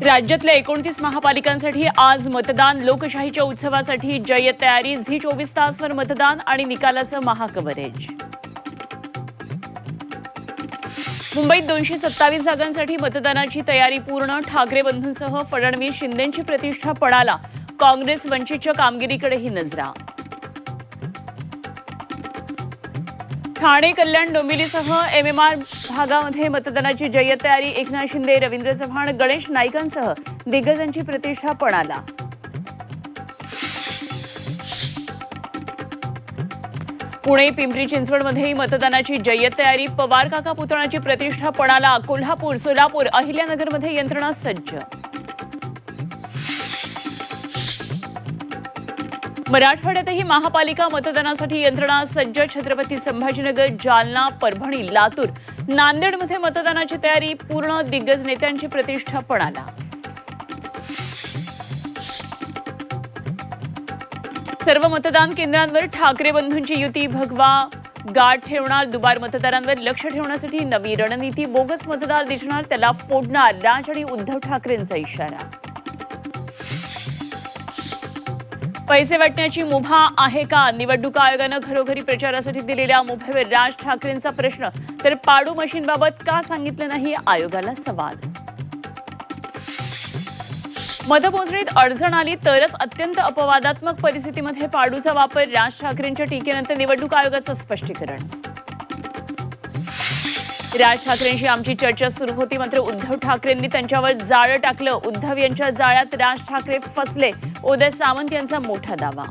राज्यातल्या 29 महापालिकांसाठी आज मतदान. लोकशाहीच्या उत्सवासाठी जय्यत तयारी. झी 24 तासवर मतदान आणि निकालाचं महाकव्हरेज. मुंबईत 227 जागांसाठी मतदानाची तयारी पूर्ण. ठाकरे बंधूंसह फडणवीस शिंदेंची प्रतिष्ठा पणाला. काँग्रेस वंचितच्या कामगिरीकडेही नजरा. ठाणे, कल्याण, डोंबिवलीसह एमएमआर भागामध्ये मतदानाची जय्यत तयारी. एकनाथ शिंदे, रवींद्र चव्हाण, गणेश नाईकांसह दिग्गजांची प्रतिष्ठा पणाला. पुणे, पिंपरी चिंचवडमध्येही मतदानाची जय्यत तयारी. पवार काका पुतळाची प्रतिष्ठा पणाला. कोल्हापूर, सोलापूर, अहिल्यानगरमध्ये यंत्रणा सज्ज. मराठवाड्यातही महापालिका मतदानासाठी यंत्रणा सज्ज. छत्रपती संभाजीनगर, जालना, परभणी, लातूर, नांदेडमध्ये मतदानाची तयारी पूर्ण. दिग्गज नेत्यांची प्रतिष्ठा पणाला. सर्व मतदान केंद्रांवर ठाकरे बंधूंची युती. भगवा गाठ ठेवणार. दुबार मतदारांवर लक्ष ठेवण्यासाठी नवी रणनीती. बोगस मतदार दिसणार त्याला फोडणार. राज आणि उद्धव ठाकरेंचा इशारा. पैसे वाटण्याची मुभा आहे का? निवडणूक आयोगानं घरोघरी प्रचारासाठी दिलेल्या मुभेवर राज ठाकरेंचा प्रश्न. तर पाडू मशीनबाबत का सांगितलं नाही? आयोगाला सवाल. मतमोजणीत अडचण आली तरच अत्यंत अपवादात्मक परिस्थितीमध्ये पाडूचा वापर. राज ठाकरेंच्या टीकेनंतर निवडणूक आयोगाचं स्पष्टीकरण. राज ठाकरेंशी आमची चर्चा सुरू होती, मात्र उद्धव ठाकरेंनी त्यांच्यावर जाळं टाकलं. उद्धव यांच्या जाळ्यात राज ठाकरे फसले. उदय सामंत यांचा मोठा दावा.